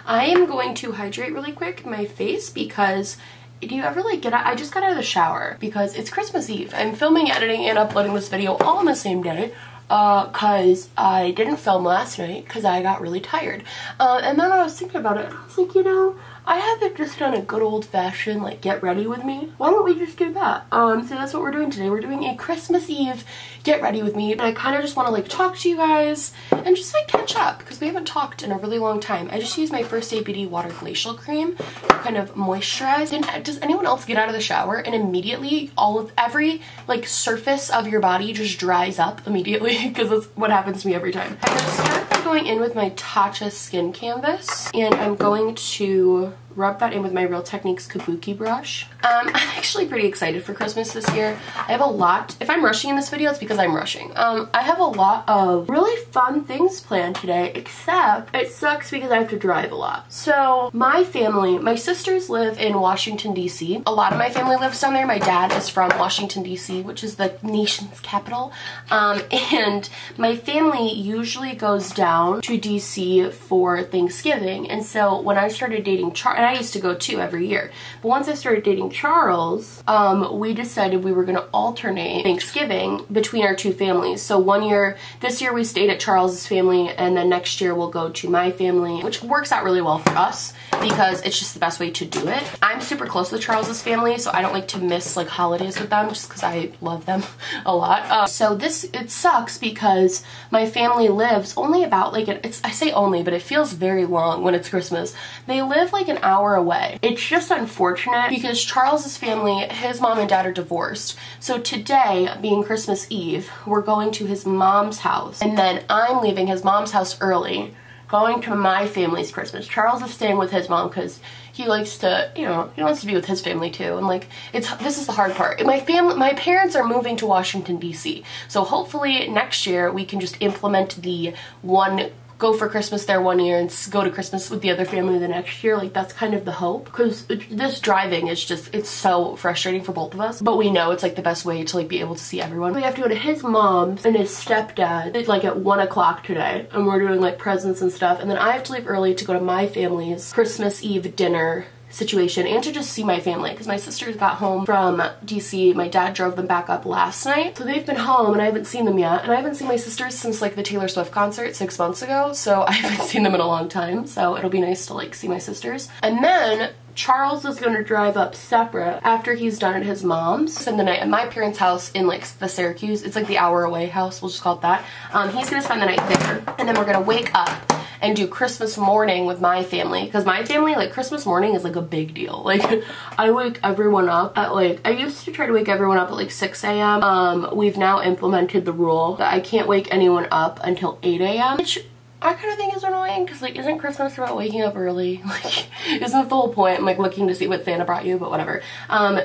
I am going to hydrate really quick my face because do you ever like I just got out of the shower because it's Christmas Eve. I'm filming, editing, and uploading this video all on the same day because I didn't film last night because I got really tired. And then I was thinking about it and I was like, you know, I haven't just done a good old-fashioned like get ready with me. Why don't we just do that? So that's what we're doing today. We're doing a Christmas Eve get ready with me, and I kind of just want to like talk to you guys and just like catch up because we haven't talked in a really long time. I just used my First Aid Beauty Water Glacial Cream to kind of moisturize. And does anyone else get out of the shower and immediately every like surface of your body just dries up immediately? Because that's what happens to me every time. I'm gonna start by going in with my Tatcha Skin Canvas, and I'm going to rub that in with my Real Techniques Kabuki brush. I'm actually pretty excited for Christmas this year. I have a lot, if I'm rushing in this video, it's because I'm rushing. I have a lot of really fun things planned today, except it sucks because I have to drive a lot. So my family, my sisters live in Washington, D.C. A lot of my family lives down there. My dad is from Washington, D.C., which is the nation's capital. And my family usually goes down to D.C. for Thanksgiving. And so when I started dating Charles, and I used to go too every year, but once I started dating Charles, we decided we were going to alternate Thanksgiving between our two families. So this year we stayed at Charles's family, and then next year we'll go to my family, which works out really well for us because it's just the best way to do it. I'm super close with Charles's family, so I don't like to miss like holidays with them just because I love them a lot. So it sucks because my family lives only about like, I say only, but it feels very long when it's Christmas. They live like an hour away. It's just unfortunate because Charles's family, his mom and dad are divorced. So today, being Christmas Eve, we're going to his mom's house, and then I'm leaving his mom's house early, going to my family's Christmas. Charles is staying with his mom because he likes to, you know, he wants to be with his family too. And like, this is the hard part. My parents are moving to Washington, D.C. So hopefully next year we can just implement the go for Christmas there one year and go to Christmas with the other family the next year. Like, that's kind of the hope, because this driving is just, it's so frustrating for both of us, but we know it's like the best way to like be able to see everyone. We have to go to his mom's and his stepdad. It's like at 1 o'clock today, and we're doing like presents and stuff, and then I have to leave early to go to my family's Christmas Eve dinner situation and to just see my family because my sisters got home from DC. My dad drove them back up last night, so they've been home and I haven't seen them yet, and I haven't seen my sisters since like the Taylor Swift concert 6 months ago, so I haven't seen them in a long time, so it'll be nice to like see my sisters. And then Charles is going to drive up separate after he's done at his mom's. Spend the night at my parents' house in like the Syracuse. It's like the hour away house, we'll just call it that. He's going to spend the night there, and then we're going to wake up and do Christmas morning with my family, because my family, like, Christmas morning is like a big deal. Like, I wake everyone up at like, I used to try to wake everyone up at like 6 a.m. We've now implemented the rule that I can't wake anyone up until 8 a.m. which I kind of think is annoying because, like, isn't Christmas about waking up early? Like, isn't that the whole point? I'm, like, looking to see what Santa brought you, but whatever.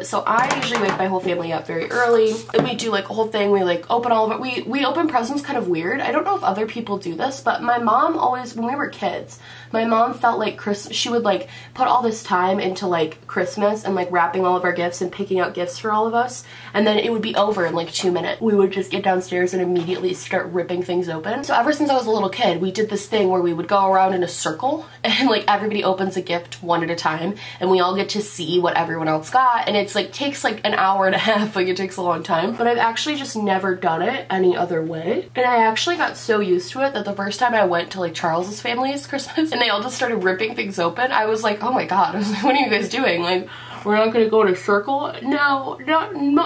So I usually wake my whole family up very early, and we do, like, a whole thing. We, like, open all of it. We open presents kind of weird. I don't know if other people do this, but my mom always, when we were kids, my mom felt like she would, like, put all this time into, like, Christmas and, like, wrapping all of our gifts and picking out gifts for all of us, and then it would be over in, like, 2 minutes. We would just get downstairs and immediately start ripping things open. So ever since I was a little kid, we did this thing where we would go around in a circle and like everybody opens a gift one at a time, and we all get to see what everyone else got, and it's like takes like an hour and a half, like it takes a long time, but I've actually just never done it any other way. And I actually got so used to it that the first time I went to like Charles's family's Christmas and they all just started ripping things open, I was like, oh my god, I was like, what are you guys doing? Like, we're not gonna go in a circle? No,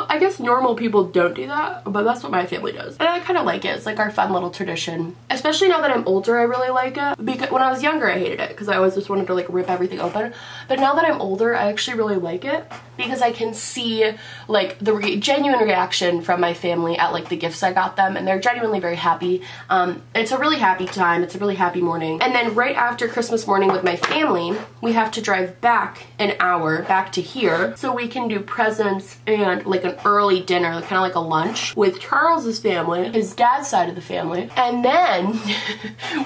I guess normal people don't do that, but that's what my family does. And I kind of like it. It's like our fun little tradition. Especially now that I'm older, I really like it. Because when I was younger, I hated it because I always just wanted to like rip everything open. But now that I'm older, I actually really like it because I can see like the genuine reaction from my family at like the gifts I got them, and they're genuinely very happy. It's a really happy time. It's a really happy morning. And then right after Christmas morning with my family, we have to drive back an hour back to here so we can do presents and like an early dinner, kind of like a lunch with Charles's family, his dad's side of the family. And then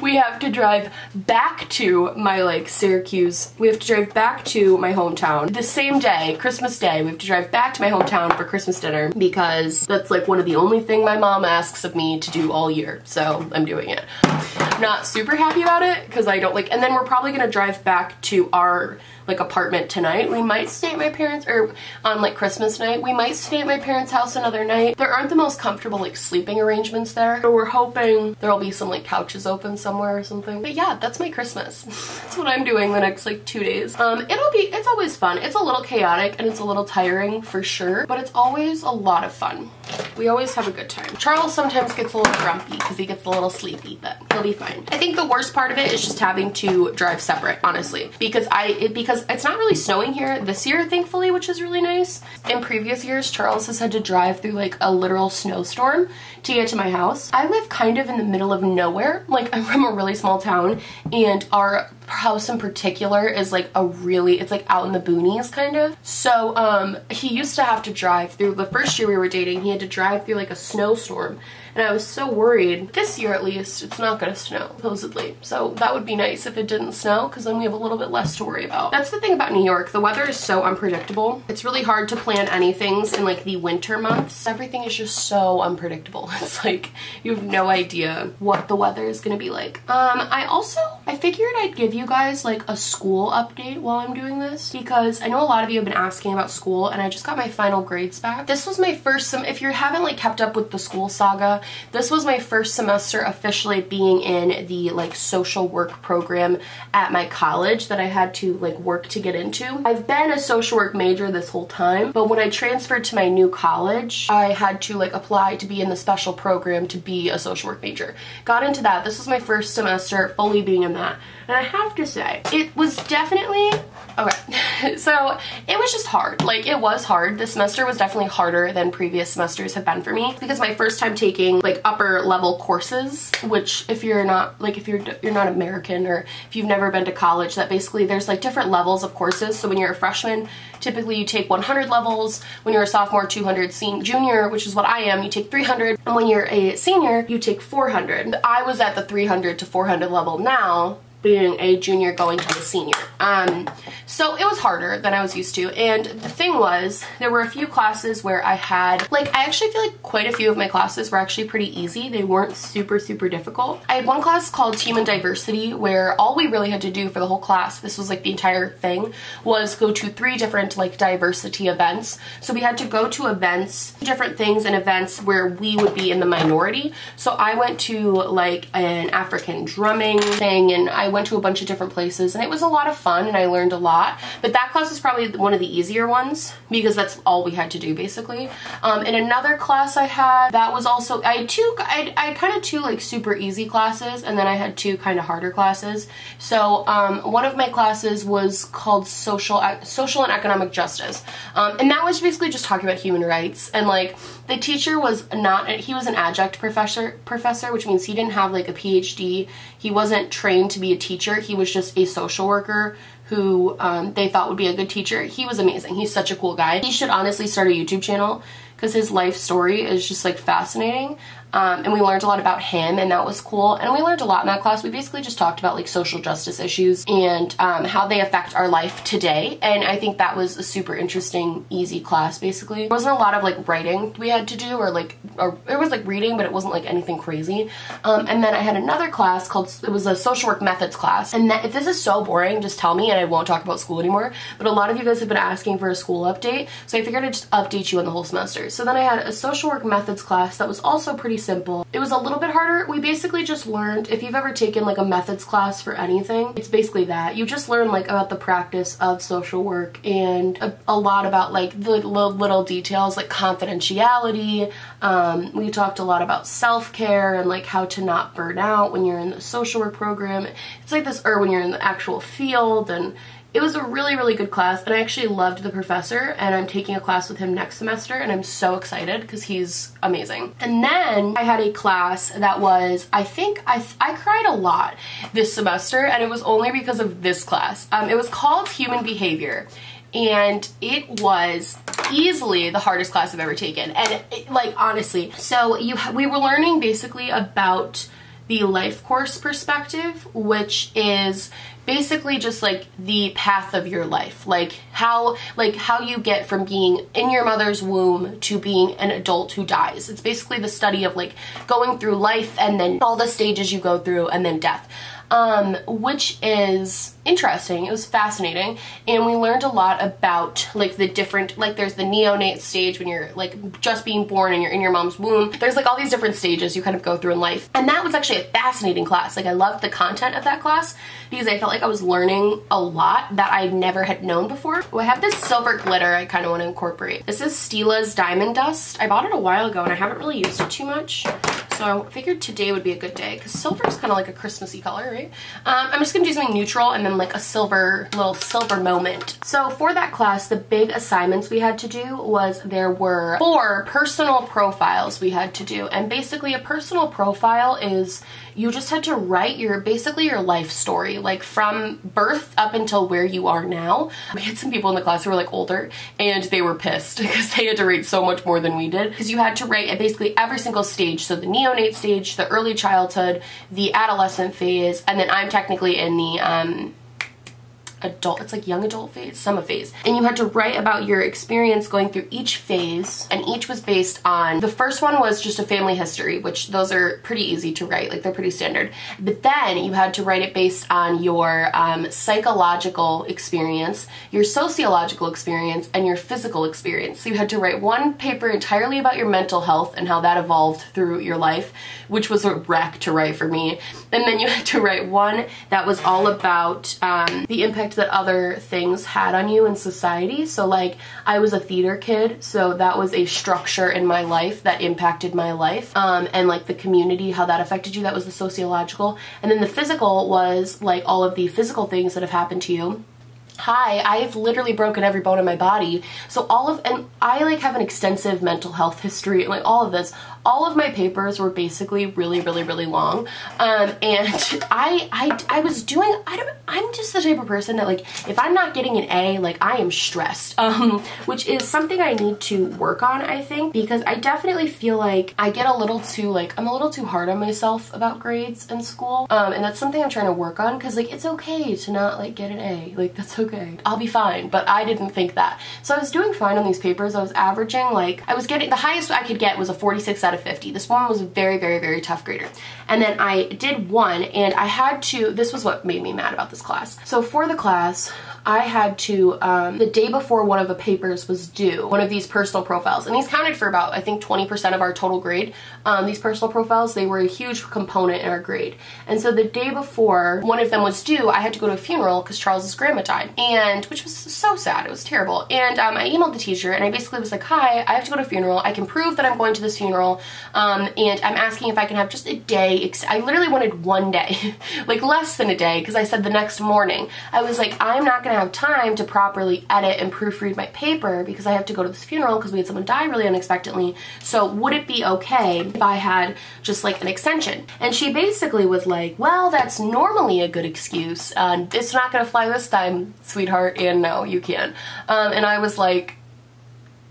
we have to drive back to my like Syracuse. We have to drive back to my hometown the same day, Christmas Day. We have to drive back to my hometown for Christmas dinner because that's like one of the only thing my mom asks of me to do all year. So I'm doing it. I'm not super happy about it because I don't like, and then we're probably gonna drive back to our like apartment tonight. We might stay at my parents', or on like Christmas night, we might stay at my parents' house another night. There aren't the most comfortable like sleeping arrangements there, so we're hoping there'll be some like couches open somewhere or something. But yeah, that's my Christmas. That's what I'm doing the next like 2 days. It's always fun. It's a little chaotic and it's a little tiring for sure, but it's always a lot of fun. We always have a good time. Charles sometimes gets a little grumpy because he gets a little sleepy, but he'll be fine. I think the worst part of it is just having to drive separate, honestly, because it's not really snowing here this year, thankfully, which is really nice. In previous years, Charles has had to drive through like a literal snowstorm to get to my house. I live kind of in the middle of nowhere. Like, I'm from a really small town, and our house in particular is like it's like out in the boonies kind of. So he used to have to drive through, the first year we were dating, he had to drive through like a snowstorm. And I was so worried. This year at least, it's not gonna snow, supposedly. So that would be nice if it didn't snow, because then we have a little bit less to worry about. That's the thing about New York. The weather is so unpredictable. It's really hard to plan anything in like the winter months. Everything is just so unpredictable. It's like, you have no idea what the weather is gonna be like. I figured I'd give you guys like a school update while I'm doing this, because I know a lot of you have been asking about school, and I just got my final grades back. This was my first if you haven't like kept up with the school saga, this was my first semester officially being in the like social work program at my college that I had to like work to get into. I've been a social work major this whole time, but when I transferred to my new college, I had to like apply to be in the special program to be a social work major. Got into that. This was my first semester fully being in that. And I have to say, it was definitely, okay, so it was just hard. Like, it was hard. This semester was definitely harder than previous semesters have been for me, because my first time taking like upper level courses, which if you're not, like if you're not American, or if you've never been to college, that basically there's like different levels of courses. So when you're a freshman, typically you take 100 levels. When you're a sophomore, 200. Junior, which is what I am, you take 300. And when you're a senior, you take 400. I was at the 300 to 400 level now, being a junior going to a senior. So it was harder than I was used to. And the thing was, there were a few classes where I actually feel like quite a few of my classes were actually pretty easy. They weren't super, super difficult. I had one class called Human Diversity, where all we really had to do for the whole class, this was like the entire thing, was go to 3 different like diversity events. So we had to go to events, different things and events where we would be in the minority. So I went to like an African drumming thing, and I went to a bunch of different places, and it was a lot of fun and I learned a lot. But that class was probably one of the easier ones because that's all we had to do basically. In another class I had, that was also, I had kind of 2 like super easy classes, and then I had 2 kind of harder classes. So one of my classes was called Social and Economic Justice, and that was basically just talking about human rights. And like, the teacher was he was an adjunct professor, which means he didn't have like a PhD. He wasn't trained to be a teacher. He was just a social worker who they thought would be a good teacher. He was amazing. He's such a cool guy. He should honestly start a YouTube channel because his life story is just like fascinating. And we learned a lot about him, and that was cool. And we learned a lot in that class. We basically just talked about like social justice issues and how they affect our life today. And I think that was a super interesting, easy class basically. There wasn't a lot of like writing we had to do, or it was like reading, but it wasn't like anything crazy. And then I had another class it was a social work methods class. And if this is so boring, just tell me and I won't talk about school anymore. But a lot of you guys have been asking for a school update, so I figured I'd just update you on the whole semester. So then I had a social work methods class that was also pretty simple. It was a little bit harder. We basically just learned, if you've ever taken like a methods class for anything, it's basically that. You just learn like about the practice of social work and a lot about like the little details like confidentiality. We talked a lot about self-care and like how to not burn out when you're in the social work program. It's like this, or when you're in the actual field. And it was a really, really good class, and I actually loved the professor, and I'm taking a class with him next semester, and I'm so excited because he's amazing. And then I had a class that was, I think I cried a lot this semester, and it was only because of this class. It was called Human Behavior. and it was easily the hardest class I've ever taken. And like, honestly, so we were learning basically about the life course perspective, which is basically just like the path of your life, like how you get from being in your mother's womb to being an adult who dies. It's basically the study of like going through life and then all the stages you go through and then death. Which is interesting. It was fascinating, and we learned a lot about like the different, like there's the neonate stage when you're like just being born and you're in your mom's womb. There's like all these different stages you kind of go through in life, and that was actually a fascinating class. Like I loved the content of that class because I felt like I was learning a lot that I never had known before. Well, I have this silver glitter I kind of want to incorporate. This is Stila's Diamond Dust. I bought it a while ago and I haven't really used it too much, so I figured today would be a good day because silver is kind of like a Christmassy color, right? I'm just gonna do something neutral and then like a little silver moment. So for that class, the big assignments we had to do was there were 4 personal profiles we had to do. And basically a personal profile is you just had to write basically your life story, like from birth up until where you are now. We had some people in the class who were like older and they were pissed because they had to write so much more than we did, because you had to write at basically every single stage. So the neonate stage, the early childhood, the adolescent phase, and then I'm technically in the adult, it's like young adult phase, summer phase. And you had to write about your experience going through each phase, and each was based on, the first one was just a family history, which those are pretty easy to write, like they're pretty standard. But then you had to write it based on your psychological experience, your sociological experience, and your physical experience. So you had to write one paper entirely about your mental health and how that evolved through your life, which was a wreck to write for me. And then you had to write one that was all about the impact that other things had on you in society. So like I was a theater kid, so that was a structure in my life that impacted my life, and like the community, how that affected you, that was the sociological. And then the physical was like all of the physical things that have happened to you. I've literally broken every bone in my body. So and I like have an extensive mental health history, like all of this. All of my papers were basically really, really, really long. And I was doing, I'm just the type of person that like, if I'm not getting an A, like I am stressed, which is something I need to work on, I think, because I definitely feel like I get a little too, like, I'm a little too hard on myself about grades in school. And that's something I'm trying to work on, because like, it's okay to not like get an A, like that's okay. I'll be fine, but I didn't think that. So I was doing fine on these papers. I was averaging, like, I was getting, the highest I could get was a 46 out of 50. This one was a very, very, very tough grader. And then I did one, and I had to, this was what made me mad about this class. So for the class, I had to, the day before one of the papers was due, one of these personal profiles, and these counted for about, I think, 20% of our total grade. These personal profiles, they were a huge component in our grade. And so the day before one of them was due, I had to go to a funeral because Charles's grandma died, and which was so sad. It was terrible. And I emailed the teacher, and I basically was like, hi, I have to go to a funeral. I can prove that I'm going to this funeral, and I'm asking if I can have just a day. I literally wanted one day, like less than a day, because I said the next morning. I was like, I'm not gonna have time to properly edit and proofread my paper because I have to go to this funeral because we had someone die really unexpectedly. So would it be okay if I had just like an extension? And she basically was like, well, that's normally a good excuse. It's not gonna fly this time, sweetheart, and no, you can't. And I was like,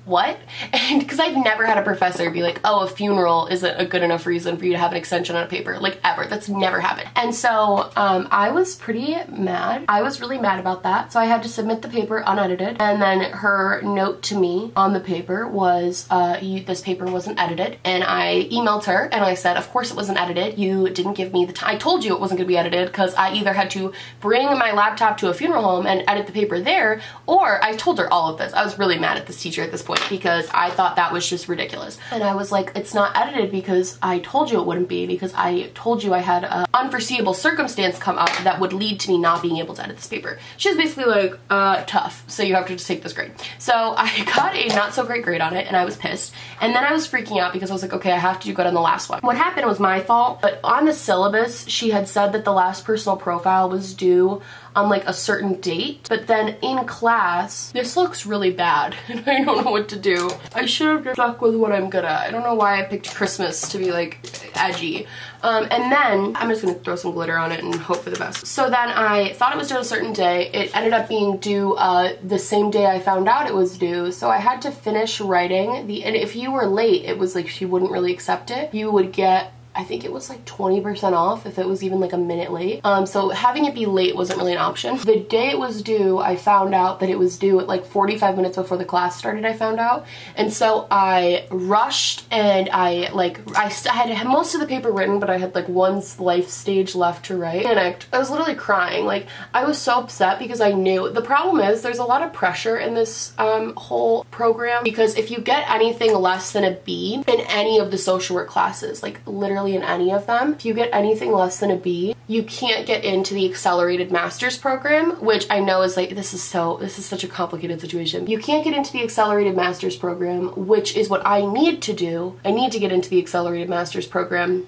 what? And because I've never had a professor be like, oh, a funeral isn't a good enough reason for you to have an extension on a paper, like ever. That's never happened. And so I was pretty mad. I was really mad about that. So I had to submit the paper unedited. And then her note to me on the paper was, this paper wasn't edited. And I emailed her and I said, of course it wasn't edited. You didn't give me the time. I told you it wasn't gonna be edited because I either had to bring my laptop to a funeral home and edit the paper there, or I told her all of this. I was really mad at this teacher at this point, because I thought that was just ridiculous. And I was like, it's not edited because I told you it wouldn't be, because I told you I had an unforeseeable circumstance come up that would lead to me not being able to edit this paper. She was basically like, tough, so you have to just take this grade. So I got a not so great grade on it, and I was pissed. And then I was freaking out because I was like, okay, I have to do good on the last one. What happened was my fault, but on the syllabus, she had said that the last personal profile was due on like a certain date, but then in class, this looks really bad and I don't know what to do. I should have just stuck with what I'm good at. I don't know why I picked Christmas to be like edgy. And then I'm just gonna throw some glitter on it and hope for the best. So then I thought it was due a certain day. It ended up being due the same day I found out it was due. So I had to finish writing and if you were late, it was like she wouldn't really accept it. You would get, I think it was like 20% off if it was even like a minute late. So having it be late wasn't really an option. The day it was due, I found out that it was due at like 45 minutes before the class started, I found out. And so I rushed and I had most of the paper written, but I had like one life stage left to write. And I was literally crying. Like, I was so upset because I knew. The problem is there's a lot of pressure in this whole program, because if you get anything less than a B in any of the social work classes, like literally in any of them, if you get anything less than a B, you can't get into the accelerated master's program, which I know is like, this is such a complicated situation. You can't get into the accelerated master's program, which is what I need to do. I need to get into the accelerated master's program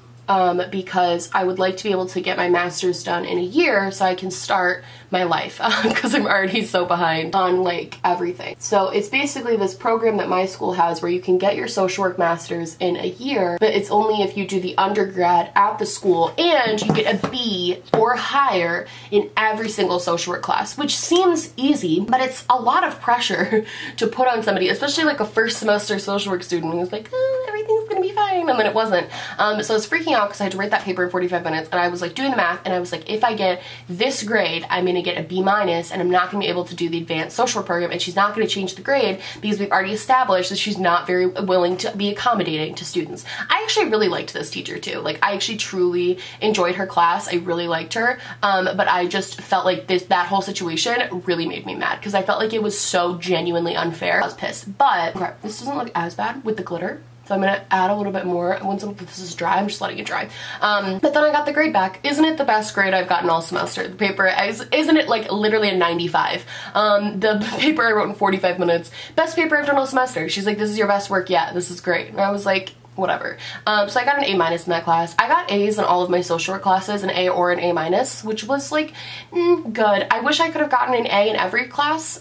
because I would like to be able to get my master's done in a year so I can start my life, because I'm already so behind on like everything. So it's basically this program that my school has where you can get your social work master's in a year, but it's only if you do the undergrad at the school and you get a B or higher in every single social work class, which seems easy, but it's a lot of pressure to put on somebody, especially like a first semester social work student who's like, oh, everything's gonna be fine, and then it wasn't. So I was freaking out because I had to write that paper in 45 minutes, and I was like doing the math, and I was like, if I get this grade, I'm gonna get a B minus, and I'm not gonna be able to do the advanced social work program, and she's not gonna change the grade because we've already established that she's not very willing to be accommodating to students. I actually really liked this teacher too. Like, I actually truly enjoyed her class. I really liked her, but I just felt like that whole situation really made me mad because I felt like it was so genuinely unfair. I was pissed, but okay, this doesn't look as bad with the glitter. So I'm gonna add a little bit more. Once this is dry, I'm just letting it dry. But then I got the grade back. Isn't it the best grade I've gotten all semester? The paper, isn't it like literally a 95? The paper I wrote in 45 minutes. Best paper I've done all semester. She's like, this is your best work yet. This is great. And I was like, whatever. So I got an A minus in that class. I got A's in all of my social work classes, an A or an A minus, which was like, good. I wish I could have gotten an A in every class.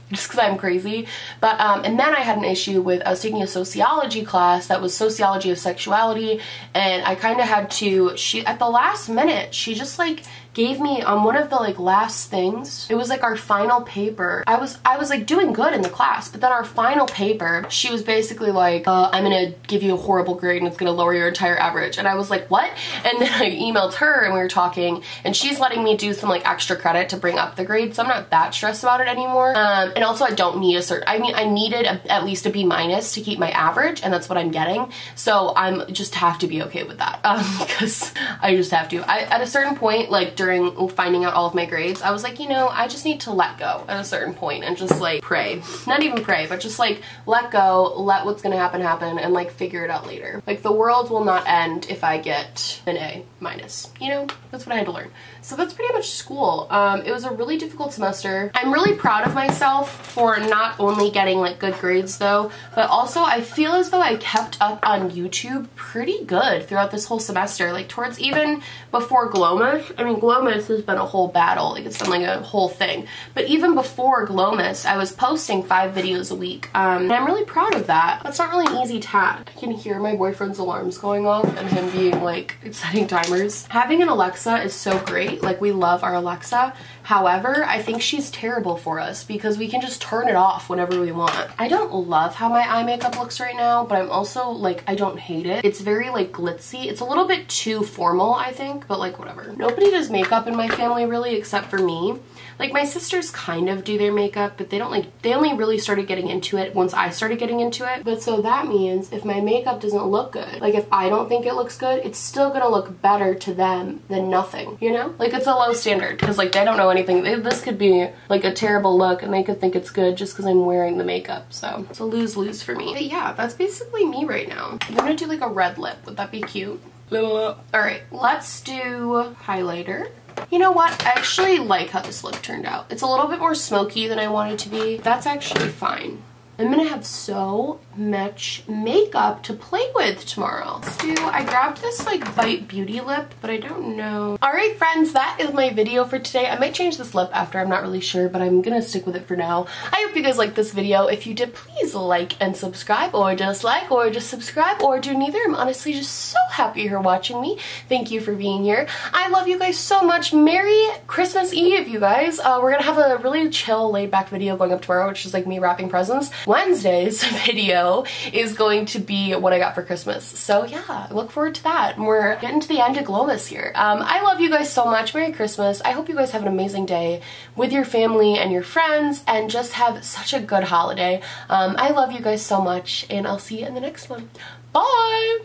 Just because I'm crazy. But, and then I had an issue with, I was taking a sociology class that was sociology of sexuality, and I kind of had to, at the last minute, she just like gave me on one of the like last things. It was like our final paper. I was like doing good in the class, but then our final paper, she was basically like, I'm gonna give you a horrible grade and it's gonna lower your entire average. And I was like, what? And then I emailed her and we were talking, and she's letting me do some like extra credit to bring up the grade, so I'm not that stressed about it anymore. And also I don't need I needed at least a B minus to keep my average, and that's what I'm getting. So I'm just have to be okay with that, because I just have to. At a certain point, like during finding out all of my grades, I was like, you know, I just need to let go at a certain point and just like pray. Not even pray, but just like let go, let what's gonna happen happen, and like figure it out later. Like, the world will not end if I get an A minus, you know? That's what I had to learn. So that's pretty much school. It was a really difficult semester. I'm really proud of myself for not only getting like good grades though, but also I feel as though I kept up on YouTube pretty good throughout this whole semester. Like towards even before Glomus, I mean Glomus has been a whole battle, like it's been like a whole thing. But even before Glomus, I was posting 5 videos a week, and I'm really proud of that. That's not really an easy task. I can hear my boyfriend's alarms going off and him being like setting timers. Having an Alexa is so great. Like, we love our Alexa. However, I think she's terrible for us because we can just turn it off whenever we want. I don't love how my eye makeup looks right now, but I'm also like, I don't hate it. It's very like glitzy. It's a little bit too formal, I think, but like whatever. Nobody does makeup in my family really except for me. Like, my sisters kind of do their makeup, but they don't like, they only really started getting into it once I started getting into it. But so that means if my makeup doesn't look good, like if I don't think it looks good, it's still gonna look better to them than nothing, you know? Like, it's a low standard because like they don't know anything. This could be like a terrible look and they could think it's good just because I'm wearing the makeup. So it's a lose-lose for me. But yeah, that's basically me right now. I'm gonna do like a red lip. Would that be cute? All right, let's do highlighter. You know what? I actually like how this look turned out. It's a little bit more smoky than I want it to be. That's actually fine. I'm gonna have so match makeup to play with tomorrow. I grabbed this like Bite Beauty lip, but I don't know. Alright friends, that is my video for today. I might change this lip after, I'm not really sure, but I'm gonna stick with it for now. I hope you guys liked this video. If you did, please like and subscribe, or just like, or just subscribe, or do neither. I'm honestly just so happy you're watching me. Thank you for being here. I love you guys so much. Merry Christmas Eve, you guys. We're gonna have a really chill, laid back video going up tomorrow, which is like me wrapping presents. Wednesday's video is going to be what I got for Christmas. So yeah, look forward to that. We're getting to the end of Glowmas here. I love you guys so much. Merry Christmas. I hope you guys have an amazing day with your family and your friends, and just have such a good holiday. I love you guys so much, and I'll see you in the next one. Bye!